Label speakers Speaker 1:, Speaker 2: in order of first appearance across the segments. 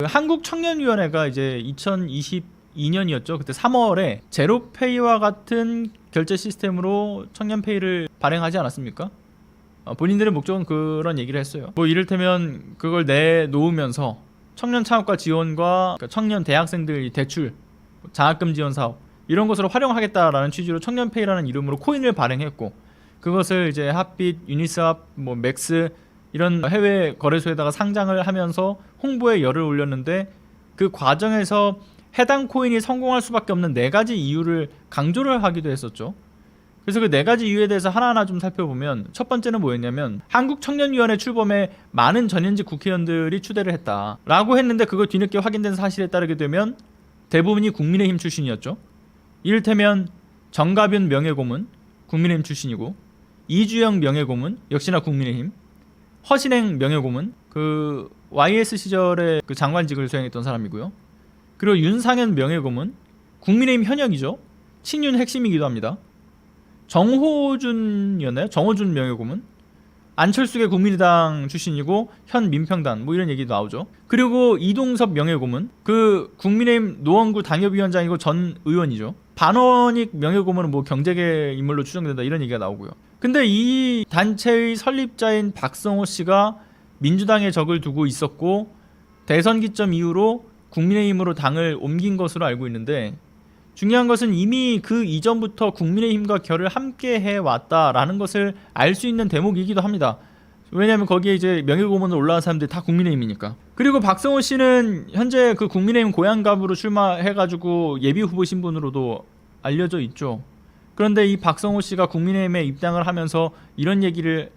Speaker 1: 그 한국청년위원회가 이제 2022년이었죠. 그때 3월에 제로페이와 같은 결제 시스템으로 청년페이를 발행하지 않았습니까? 본인들의 목적은 그런 얘기를 했어요. 뭐 이를테면 그걸 내놓으면서 청년 창업과 지원과 청년 대학생들 대출, 장학금 지원 사업 이런 것으로 활용하겠다라는 취지로 청년페이라는 이름으로 코인을 발행했고, 그것을 이제 핫빗, 유니스왑, 뭐 맥스 이런 해외 거래소에다가 상장을 하면서 홍보에 열을 올렸는데, 그 과정에서 해당 코인이 성공할 수밖에 없는 4가지 이유를 강조를 하기도 했었죠. 그래서 그 4가지 이유에 대해서 하나하나 좀 살펴보면, 첫 번째는 뭐였냐면 한국청년위원회 출범에 많은 전현직 국회의원들이 추대를 했다라고 했는데, 그거 뒤늦게 확인된 사실에 따르게 되면 대부분이 국민의힘 출신이었죠. 이를테면 정가빈 명예고문 국민의힘 출신이고, 이주영 명예고문 역시나 국민의힘, 허신행 명예고문 그 YS 시절에 그 장관직을 수행했던 사람이고요. 그리고 윤상현 명예고문 국민의힘 현역이죠. 친윤 핵심이기도 합니다. 정호준이었나요? 정호준 명예고문 안철수계 국민의당 출신이고 현 민평당 뭐 이런 얘기도 나오죠. 그리고 이동섭 명예고문 그 국민의힘 노원구 당협위원장이고 전 의원이죠. 반원익 명예고문은 뭐 경제계 인물로 추정된다 이런 얘기가 나오고요. 근데 이 단체의 설립자인 박성호 씨가 민주당에 적을 두고 있었고, 대선 기점 이후로 국민의힘으로 당을 옮긴 것으로 알고 있는데, 중요한 것은 이미 그 이전부터 국민의힘과 결을 함께 해왔다라는 것을 알 수 있는 대목이기도 합니다. 왜냐하면 거기에 이제 명예고문으로 올라간 사람들이 다 국민의힘이니까. 그리고 박성호 씨는 현재 그 국민의힘 고향갑으로 출마해가지고 예비후보 신분으로도 알려져 있죠. 그런데 이 박성호 씨가 국민의힘에 입당을 하면서 이런 얘기를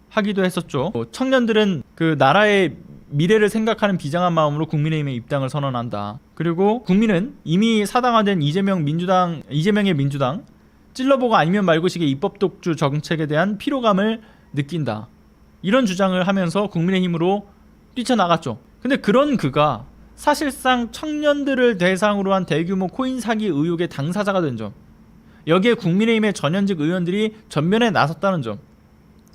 Speaker 1: 하기도 했었죠. 청년들은 그 나라의 미래를 생각하는 비장한 마음으로 국민의힘에 입당을 선언한다. 그리고 국민은 이미 사당화된 이재명의 민주당 찔러보고 아니면 말고식의 입법 독주 정책에 대한 피로감을 느낀다. 이런 주장을 하면서 국민의힘으로 뛰쳐나갔죠. 근데 그런 그가 사실상 청년들을 대상으로 한 대규모 코인 사기 의혹의 당사자가 된 점, 여기에 국민의힘의 전현직 의원들이 전면에 나섰다는 점,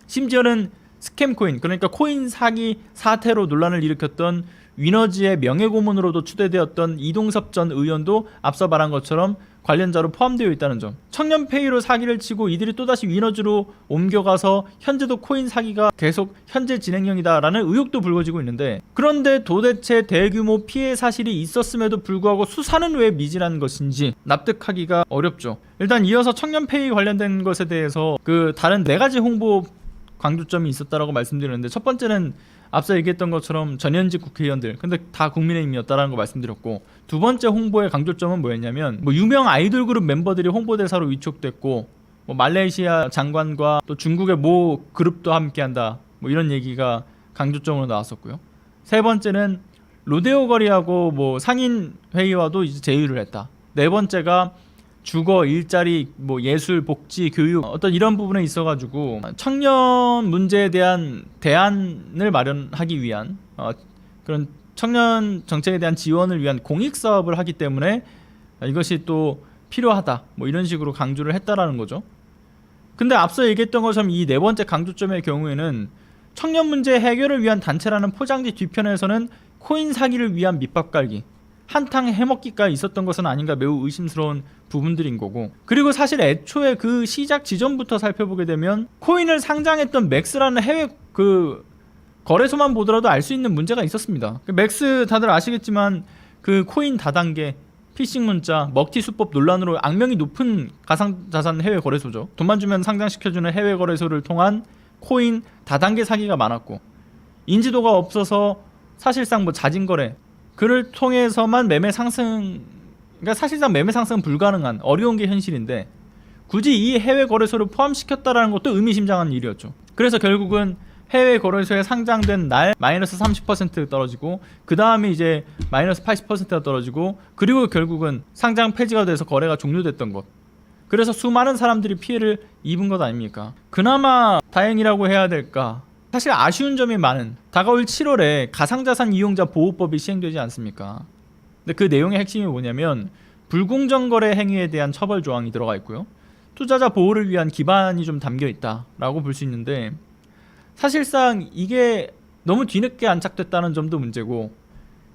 Speaker 1: 심지어는 스캠코인, 그러니까 코인 사기 사태로 논란을 일으켰던 위너지의 명예고문으로도 추대되었던 이동섭 전 의원도 앞서 말한 것처럼 관련자로 포함되어 있다는 점, 청년페이로 사기를 치고 이들이 또다시 위너즈로 옮겨가서 현재도 코인 사기가 계속 현재 진행형이다라는 의혹도 불거지고 있는데, 그런데 도대체 대규모 피해 사실이 있었음에도 불구하고 수사는 왜 미진한 것인지 납득하기가 어렵죠. 일단 이어서 청년페이 관련된 것에 대해서 그 다른 4가지 홍보 강조점이 있었다라고 말씀드렸는데, 첫 번째는 앞서 얘기했던 것처럼 전현직 국회의원들, 근데 다 국민의힘이었다라는 거 말씀드렸고, 두 번째 홍보의 강조점은 뭐였냐면, 뭐 유명 아이돌 그룹 멤버들이 홍보대사로 위촉됐고, 뭐 말레이시아 장관과 또 중국의 모 그룹도 함께한다, 뭐 이런 얘기가 강조점으로 나왔었고요. 세 번째는 로데오 거리하고 뭐 상인 회의와도 이제 제휴를 했다. 네 번째가 주거, 일자리, 뭐 예술, 복지, 교육 어떤 이런 부분에 있어가지고 청년 문제에 대한 대안을 마련하기 위한 그런 청년 정책에 대한 지원을 위한 공익 사업을 하기 때문에 이것이 또 필요하다, 뭐 이런 식으로 강조를 했다라는 거죠. 근데 앞서 얘기했던 것처럼 이 4번째 강조점의 경우에는 청년 문제 해결을 위한 단체라는 포장지 뒤편에서는 코인 사기를 위한 밑밥 깔기, 한탕 해먹기가 있었던 것은 아닌가 매우 의심스러운 부분들인 거고, 그리고 사실 애초에 그 시작 지점부터 살펴보게 되면 코인을 상장했던 맥스라는 해외 그 거래소만 보더라도 알 수 있는 문제가 있었습니다. 맥스 다들 아시겠지만 그 코인 다단계, 피싱 문자, 먹튀 수법 논란으로 악명이 높은 가상자산 해외 거래소죠. 돈만 주면 상장시켜주는 해외 거래소를 통한 코인 다단계 사기가 많았고, 인지도가 없어서 사실상 뭐 자진 거래, 그를 통해서만 매매 상승, 그러니까 사실상 매매 상승은 불가능한 어려운 게 현실인데, 굳이 이 해외 거래소를 포함시켰다라는 것도 의미심장한 일이었죠. 그래서 결국은 해외 거래소에 상장된 날 마이너스 30% 떨어지고, 그 다음에 이제 마이너스 80%가 떨어지고, 그리고 결국은 상장 폐지가 돼서 거래가 종료됐던 것. 그래서 수많은 사람들이 피해를 입은 것 아닙니까? 그나마 다행이라고 해야 될까? 사실 아쉬운 점이 많은 다가올 7월에 가상자산 이용자 보호법이 시행되지 않습니까? 근데 그 내용의 핵심이 뭐냐면, 불공정 거래 행위에 대한 처벌 조항이 들어가 있고요, 투자자 보호를 위한 기반이 좀 담겨 있다라고 볼 수 있는데, 사실상 이게 너무 뒤늦게 안착됐다는 점도 문제고,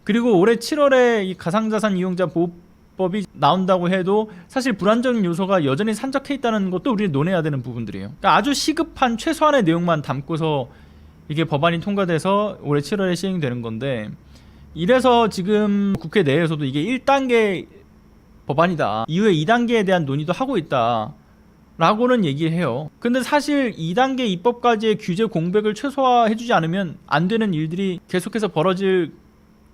Speaker 1: 그리고 올해 7월에 이 가상자산 이용자 보호법이 나온다고 해도 사실 불안정 요소가 여전히 산적해 있다는 것도 우리는 논해야 되는 부분들이에요. 그러니까 아주 시급한 최소한의 내용만 담고서 이게 법안이 통과돼서 올해 7월에 시행되는 건데, 이래서 지금 국회 내에서도 이게 1단계 법안이다, 이후에 2단계에 대한 논의도 하고 있다 라고는 얘기해요. 근데 사실 2단계 입법까지의 규제 공백을 최소화해주지 않으면 안 되는 일들이 계속해서 벌어질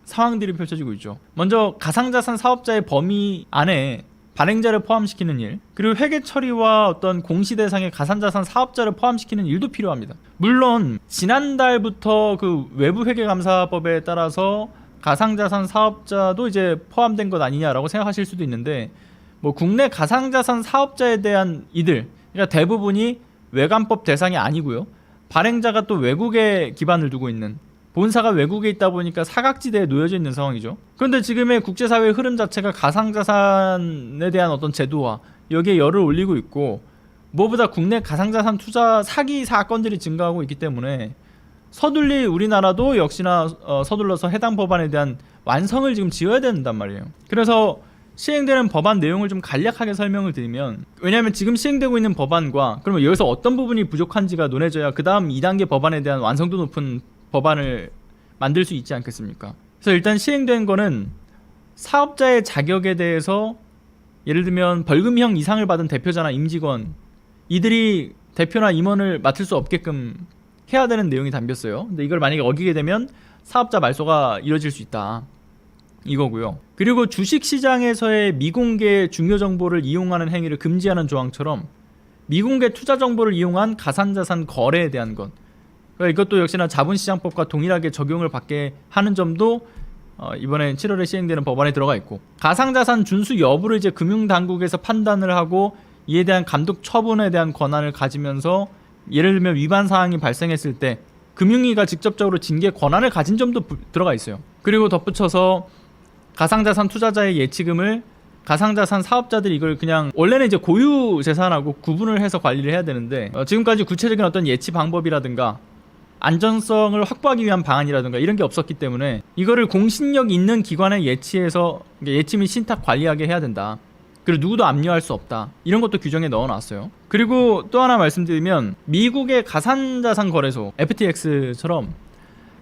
Speaker 1: 상황들이 펼쳐지고 있죠. 먼저 가상자산 사업자의 범위 안에 발행자를 포함시키는 일, 그리고 회계 처리와 어떤 공시 대상의 가상자산 사업자를 포함시키는 일도 필요합니다. 물론 지난달부터 그 외부회계감사법에 따라서 가상자산 사업자도 이제 포함된 것 아니냐라고 생각하실 수도 있는데, 뭐 국내 가상자산 사업자에 대한 이들, 그러니까 대부분이 외관법 대상이 아니고요, 발행자가 또 외국에 기반을 두고 있는, 본사가 외국에 있다 보니까 사각지대에 놓여져 있는 상황이죠. 그런데 지금의 국제사회의 흐름 자체가 가상자산에 대한 어떤 제도화, 여기에 열을 올리고 있고, 무엇보다 국내 가상자산 투자 사기 사건들이 증가하고 있기 때문에 서둘리 우리나라도 역시나 서둘러서 해당 법안에 대한 완성을 지금 지어야 된단 말이에요. 그래서 시행되는 법안 내용을 좀 간략하게 설명을 드리면, 왜냐하면 지금 시행되고 있는 법안과 그러면 여기서 어떤 부분이 부족한지가 논해져야 그 다음 2단계 법안에 대한 완성도 높은 법안을 만들 수 있지 않겠습니까? 그래서 일단 시행된 거는 사업자의 자격에 대해서, 예를 들면 벌금형 이상을 받은 대표자나 임직원, 이들이 대표나 임원을 맡을 수 없게끔 해야 되는 내용이 담겼어요. 근데 이걸 만약에 어기게 되면 사업자 말소가 이뤄질 수 있다, 이거고요. 그리고 주식시장에서의 미공개 중요 정보를 이용하는 행위를 금지하는 조항처럼 미공개 투자 정보를 이용한 가상자산 거래에 대한 것, 그러니까 이것도 역시나 자본시장법과 동일하게 적용을 받게 하는 점도 이번에 7월에 시행되는 법안에 들어가 있고, 가상자산 준수 여부를 이제 금융당국에서 판단을 하고 이에 대한 감독 처분에 대한 권한을 가지면서, 예를 들면 위반 사항이 발생했을 때 금융위가 직접적으로 징계 권한을 가진 점도 들어가 있어요. 그리고 덧붙여서 가상자산 투자자의 예치금을 가상자산 사업자들이 이걸 그냥, 원래는 이제 고유 재산하고 구분을 해서 관리를 해야 되는데, 지금까지 구체적인 어떤 예치 방법이라든가 안전성을 확보하기 위한 방안이라든가 이런 게 없었기 때문에 이거를 공신력 있는 기관에 예치해서 예치 및 신탁 관리하게 해야 된다. 그리고 누구도 압류할 수 없다, 이런 것도 규정에 넣어놨어요. 그리고 또 하나 말씀드리면, 미국의 가상자산 거래소 FTX처럼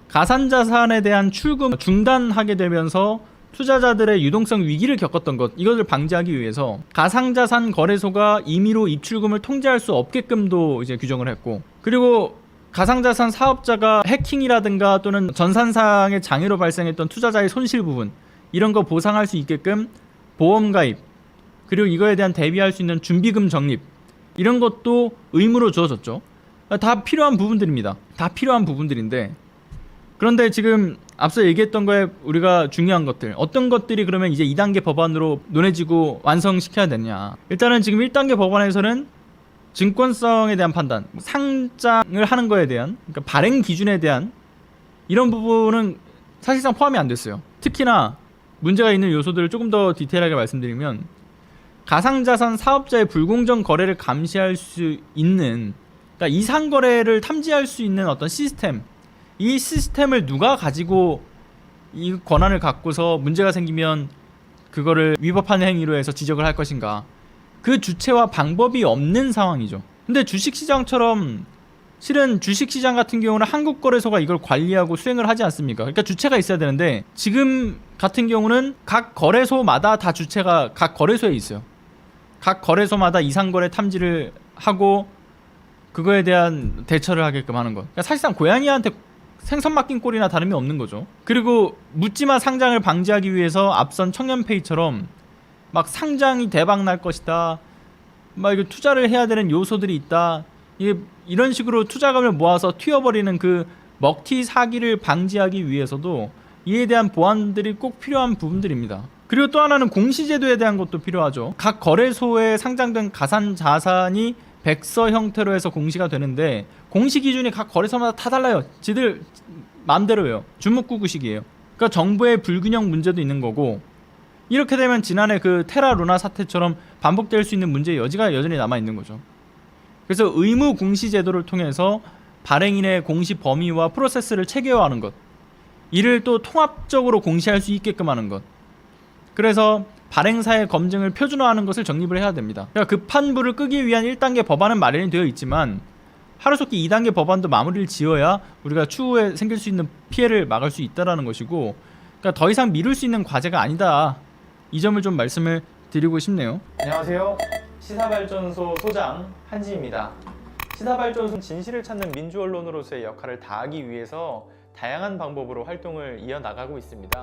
Speaker 1: 가상자산에 대한 출금 중단하게 되면서 투자자들의 유동성 위기를 겪었던 것, 이것을 방지하기 위해서 가상자산 거래소가 임의로 입출금을 통제할 수 없게끔도 이제 규정을 했고, 그리고 가상자산 사업자가 해킹이라든가 또는 전산상의 장애로 발생했던 투자자의 손실 부분, 이런 거 보상할 수 있게끔 보험 가입, 그리고 이거에 대한 대비할 수 있는 준비금 적립, 이런 것도 의무로 주어졌죠. 다 필요한 부분들입니다. 다 필요한 부분들인데, 그런데 지금 앞서 얘기했던 거에 우리가 중요한 것들, 어떤 것들이 그러면 이제 2단계 법안으로 논해지고 완성시켜야 되냐. 일단은 지금 1단계 법안에서는 증권성에 대한 판단, 상장을 하는 거에 대한, 그러니까 발행 기준에 대한 이런 부분은 사실상 포함이 안 됐어요. 특히나 문제가 있는 요소들을 조금 더 디테일하게 말씀드리면, 가상자산 사업자의 불공정 거래를 감시할 수 있는, 그러니까 이상 거래를 탐지할 수 있는 어떤 시스템, 이 시스템을 누가 가지고 이 권한을 갖고서 문제가 생기면 그거를 위법한 행위로 해서 지적을 할 것인가, 그 주체와 방법이 없는 상황이죠. 근데 주식시장처럼, 실은 주식시장 같은 경우는 한국거래소가 이걸 관리하고 수행을 하지 않습니까? 그러니까 주체가 있어야 되는데, 지금 같은 경우는 각 거래소마다 다 주체가 각 거래소에 있어요. 각 거래소마다 이상거래 탐지를 하고 그거에 대한 대처를 하게끔 하는 것. 그러니까 사실상 고양이한테 생선 맡긴 꼴이나 다름이 없는 거죠. 그리고 묻지마 상장을 방지하기 위해서 앞선 청년페이처럼 막 상장이 대박 날 것이다, 막 이거 투자를 해야 되는 요소들이 있다, 이런 식으로 투자금을 모아서 튀어버리는 그 먹튀 사기를 방지하기 위해서도 이에 대한 보완들이 꼭 필요한 부분들입니다. 그리고 또 하나는 공시제도에 대한 것도 필요하죠. 각 거래소에 상장된 가상자산이 백서 형태로 해서 공시가 되는데, 공시 기준이 각 거래소마다 다 달라요. 지들 마음대로예요. 주먹구구식이에요. 그러니까 정보의 불균형 문제도 있는 거고, 이렇게 되면 지난해 그 테라 루나 사태처럼 반복될 수 있는 문제의 여지가 여전히 남아있는 거죠. 그래서 의무 공시 제도를 통해서 발행인의 공시 범위와 프로세스를 체계화하는 것, 이를 또 통합적으로 공시할 수 있게끔 하는 것. 그래서 발행사의 검증을 표준화하는 것을 정립을 해야 됩니다. 그러니까 급한 불을 끄기 위한 1단계 법안은 마련이 되어 있지만 하루속히 2단계 법안도 마무리를 지어야 우리가 추후에 생길 수 있는 피해를 막을 수 있다는 것이고, 그러니까 더 이상 미룰 수 있는 과제가 아니다. 이 점을 좀 말씀을 드리고 싶네요. 안녕하세요. 시사발전소 소장 한지입니다. 시사발전소는 진실을 찾는 민주 언론으로서의 역할을 다하기 위해서 다양한 방법으로 활동을 이어나가고 있습니다.